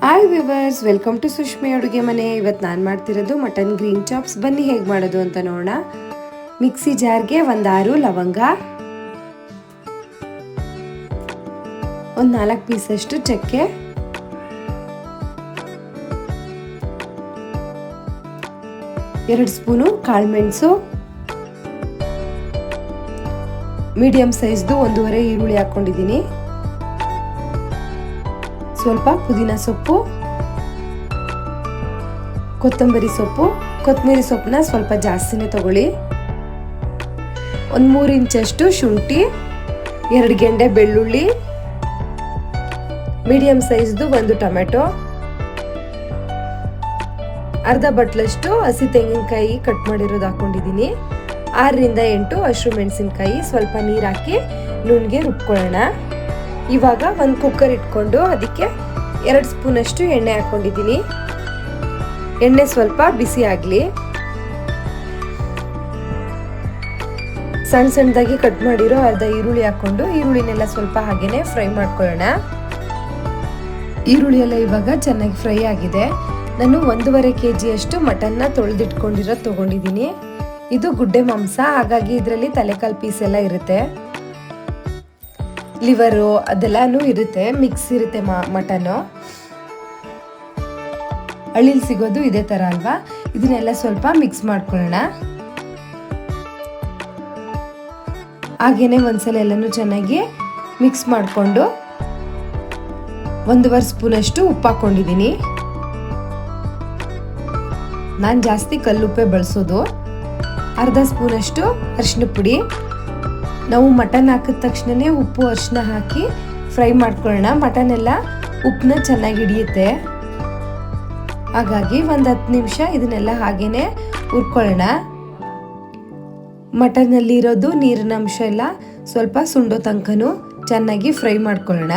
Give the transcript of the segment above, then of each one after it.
Hi viewers, welcome to ಸುಷ್ಮಿ ಅಡುಗೆ ಮನೆ. ಇವತ್ತು ನಾನು ಮಾಡ್ತಿರೋದು ಮಟನ್ ಗ್ರೀನ್ ಚಾಪ್ಸ್. ಬನ್ನಿ ಹೇಗೆ ಮಾಡೋದು ಅಂತ ನೋಡೋಣ. ಮಿಕ್ಸಿ ಜಾರ್ಗೆ ಒಂದು 6 ಲವಂಗ, ಒಂದು 4 ಪೀಸಷ್ಟು ಚಕ್ಕೆ, ಎರಡು ಸ್ಪೂನು ಕಾಳುಮೆಣಸು, ಮೀಡಿಯಂ ಸೈಜ್ದು 1.5 ಈರುಳ್ಳಿ ಹಾಕೊಂಡಿದ್ದೀನಿ, ಸ್ವಲ್ಪ ಪುದೀನ ಸೊಪ್ಪು, ಕೊತ್ತಂಬರಿ ಸೊಪ್ಪು. ಕೊತ್ತಂಬರಿ ಸೊಪ್ಪನ್ನ ಸ್ವಲ್ಪ ಜಾಸ್ತಿನೇ ತಗೊಳ್ಳಿ. ಒಂದು 3 ಇಂಚಷ್ಟು ಶುಂಠಿ, 2 ಗೆಂಡೆ ಬೆಳ್ಳುಳ್ಳಿ, ಮೀಡಿಯಂ ಸೈಜ್ದು 1 ಟೊಮೆಟೊ, ಅರ್ಧ ಬಟ್ಲಷ್ಟು ಹಸಿ ತೆಂಗಿನಕಾಯಿ ಕಟ್ ಮಾಡಿರೋದು ಹಾಕೊಂಡಿದ್ದೀನಿ, 6 ರಿಂದ 8 ಹಸಿರು ಮೆಣಸಿನಕಾಯಿ. ಸ್ವಲ್ಪ ನೀರು ಹಾಕಿ ನುಣ್ಣಗೆ ರುಬ್ಕೊಳ್ಳೋಣ. ಇವಾಗ ಒಂದು ಕುಕ್ಕರ್ ಇಟ್ಕೊಂಡು ಅದಕ್ಕೆ 2 ಸ್ಪೂನಷ್ಟು ಎಣ್ಣೆ ಹಾಕೊಂಡಿದ್ದೀನಿ. ಎಣ್ಣೆ ಸ್ವಲ್ಪ ಬಿಸಿ ಆಗಲಿ. ಸಣ್ಣ ಸಣ್ಣದಾಗಿ ಕಟ್ ಮಾಡಿರೋ ಅರ್ಧ ಈರುಳ್ಳಿ ಹಾಕೊಂಡು ಈರುಳ್ಳಿನೆಲ್ಲ ಸ್ವಲ್ಪ ಹಾಗೇನೆ ಫ್ರೈ ಮಾಡ್ಕೊಳ್ಳೋಣ. ಈರುಳ್ಳಿ ಎಲ್ಲ ಇವಾಗ ಚೆನ್ನಾಗಿ ಫ್ರೈ ಆಗಿದೆ. ನಾನು 1.5 kg ಮಟನ್ನ ತೊಳೆದಿಟ್ಕೊಂಡಿರೋದು ತಗೊಂಡಿದ್ದೀನಿ. ಇದು ಗುಡ್ಡೆ ಮಾಂಸ, ಹಾಗಾಗಿ ಇದರಲ್ಲಿ ತಲೆಕಾಲು ಪೀಸ್ ಎಲ್ಲ ಇರುತ್ತೆ, ಲಿವರು ಅದೆಲ್ಲನೂ ಇರುತ್ತೆ, ಮಿಕ್ಸ್ ಇರುತ್ತೆ ಮಟನ್ನು. ಹಳ್ಳಿಲಿ ಸಿಗೋದು ಇದೇ ಥರ ಅಲ್ವಾ. ಇದನ್ನೆಲ್ಲ ಸ್ವಲ್ಪ ಮಿಕ್ಸ್ ಮಾಡ್ಕೊಳ್ಳೋಣ. ಹಾಗೇನೆ ಒಂದ್ಸಲ ಎಲ್ಲನೂ ಚೆನ್ನಾಗಿ ಮಿಕ್ಸ್ ಮಾಡಿಕೊಂಡು 1.5 ಸ್ಪೂನಷ್ಟು ಉಪ್ಪು ಹಾಕೊಂಡಿದ್ದೀನಿ. ನಾನು ಜಾಸ್ತಿ ಕಲ್ಲುಪ್ಪೆ ಬಳಸೋದು. ಅರ್ಧ ಸ್ಪೂನಷ್ಟು ಅರಿಶಿನ ಪುಡಿ. ನಾವು ಮಟನ್ ಹಾಕಿದ ತಕ್ಷಣನೇ ಉಪ್ಪು ಅರಿಶಿನ ಹಾಕಿ ಫ್ರೈ ಮಾಡ್ಕೊಳ್ಳೋಣ. ಮಟನ್ ಎಲ್ಲ ಉಪ್ಪನ್ನ ಚೆನ್ನಾಗಿ ಹಿಡಿಯುತ್ತೆ, ಹಾಗಾಗಿ ಒಂದು 10 ನಿಮಿಷ ಇದನ್ನೆಲ್ಲ ಹಾಗೇನೆ ಹುರ್ಕೊಳ್ಳೋಣ. ಮಟನಲ್ಲಿ ಇರೋದು ನೀರಿನ ಅಂಶ ಎಲ್ಲ ಸ್ವಲ್ಪ ಸುಂಡೋ ತನಕನೂ ಚೆನ್ನಾಗಿ ಫ್ರೈ ಮಾಡ್ಕೊಳ್ಳೋಣ.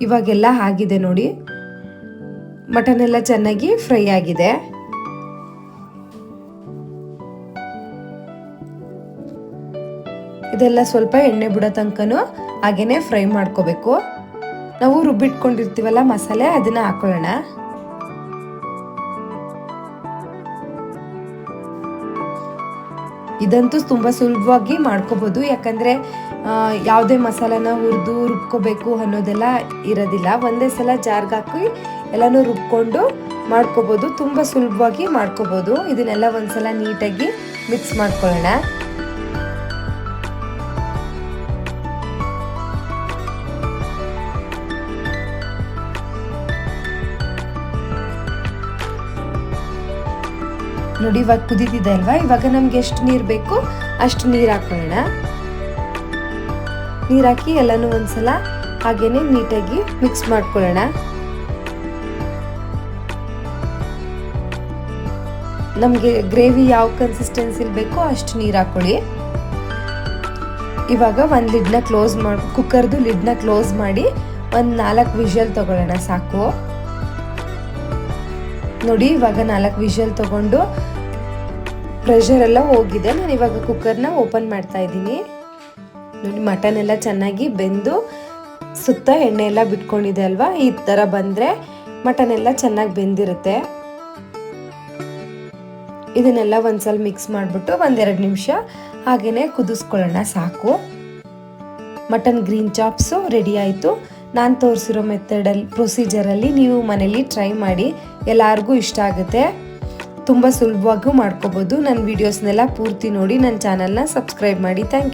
ಇವಾಗೆಲ್ಲ ಆಗಿದೆ ನೋಡಿ, ಮಟನ್ ಎಲ್ಲ ಚೆನ್ನಾಗಿ ಫ್ರೈ ಆಗಿದೆ. ಇದೆಲ್ಲ ಸ್ವಲ್ಪ ಎಣ್ಣೆ ಬಿಡೋ ತನಕನೂ ಹಾಗೇನೆ ಫ್ರೈ ಮಾಡ್ಕೋಬೇಕು. ನಾವು ರುಬ್ಬಿಟ್ಕೊಂಡಿರ್ತೀವಲ್ಲ ಮಸಾಲೆ, ಅದನ್ನ ಹಾಕೊಳ್ಳೋಣ. ಇದಂತೂ ತುಂಬ ಸುಲಭವಾಗಿ ಮಾಡ್ಕೋಬೋದು, ಯಾಕಂದರೆ ಯಾವುದೇ ಮಸಾಲೆನ ಹುರಿದು ರುಬ್ಕೋಬೇಕು ಅನ್ನೋದೆಲ್ಲ ಇರೋದಿಲ್ಲ. ಒಂದೇ ಸಲ ಜಾರ್ಗೆ ಹಾಕಿ ಎಲ್ಲನೂ ರುಬ್ಕೊಂಡು ಮಾಡ್ಕೋಬೋದು, ತುಂಬ ಸುಲಭವಾಗಿ ಮಾಡ್ಕೋಬೋದು. ಇದನ್ನೆಲ್ಲ ಒಂದ್ಸಲ ನೀಟಾಗಿ ಮಿಕ್ಸ್ ಮಾಡ್ಕೊಳ್ಳೋಣ. ನೋಡಿ, ಇವಾಗ ಕುದೀತಿದೆ ಅಲ್ವಾ. ಇವಾಗ ನಮ್ಗೆ ಎಷ್ಟು ನೀರು ಬೇಕು ಅಷ್ಟು ನೀರು ಹಾಕೊಳ್ಳೋಣ. ನೀರು ಹಾಕಿ ಎಲ್ಲನೂ ಒಂದ್ಸಲ ಹಾಗೇನೆ ನೀಟಾಗಿ ಮಿಕ್ಸ್ ಮಾಡ್ಕೊಳ್ಳೋಣ. ನಮಗೆ ಗ್ರೇವಿ ಯಾವ ಕನ್ಸಿಸ್ಟೆನ್ಸಿ ಬೇಕೋ ಅಷ್ಟು ನೀರು ಹಾಕೊಳ್ಳಿ. ಇವಾಗ ಒಂದು ಲಿಡ್ನ ಕ್ಲೋಸ್ ಮಾಡಿ, ಕುಕ್ಕರ್ದು ಲಿಡ್ನ ಕ್ಲೋಸ್ ಮಾಡಿ ಒಂದು 4 ವಿಷಲ್ ತಗೊಳ್ಳೋಣ, ಸಾಕು. ನೋಡಿ, ಇವಾಗ 4 ವಿಷಲ್ ತಗೊಂಡು ಪ್ರೆಷರ್ ಎಲ್ಲ ಹೋಗಿದೆ. ನಾನು ಇವಾಗ ಕುಕ್ಕರ್ನ ಓಪನ್ ಮಾಡ್ತಾ ಇದ್ದೀನಿ. ನೋಡಿ, ಮಟನ್ ಎಲ್ಲ ಚೆನ್ನಾಗಿ ಬೆಂದು ಸುತ್ತ ಎಣ್ಣೆ ಎಲ್ಲ ಬಿಟ್ಕೊಂಡಿದೆ ಅಲ್ವಾ. ಈ ಥರ ಬಂದರೆ ಮಟನ್ ಎಲ್ಲ ಚೆನ್ನಾಗಿ ಬೆಂದಿರುತ್ತೆ. ಇದನ್ನೆಲ್ಲ ಒಂದ್ಸಲ ಮಿಕ್ಸ್ ಮಾಡಿಬಿಟ್ಟು 1-2 ನಿಮಿಷ ಹಾಗೇನೆ ಕುದಿಸ್ಕೊಳ್ಳೋಣ, ಸಾಕು. ಮಟನ್ ಗ್ರೀನ್ ಚಾಪ್ಸು ರೆಡಿ ಆಯಿತು. ನಾನು ತೋರಿಸಿರೋ ಪ್ರೊಸೀಜರಲ್ಲಿ ನೀವು ಮನೇಲಿ ಟ್ರೈ ಮಾಡಿ, ಎಲ್ಲರಿಗೂ ಇಷ್ಟ ಆಗುತ್ತೆ. ತುಂಬ ಸುಲಭವಾಗೂ ಮಾಡ್ಕೋಬೋದು. ನನ್ನ ವೀಡಿಯೋಸ್ನೆಲ್ಲ ಪೂರ್ತಿ ನೋಡಿ ನನ್ನ ಚಾನಲ್ನ ಸಬ್ಸ್ಕ್ರೈಬ್ ಮಾಡಿ. Thank you.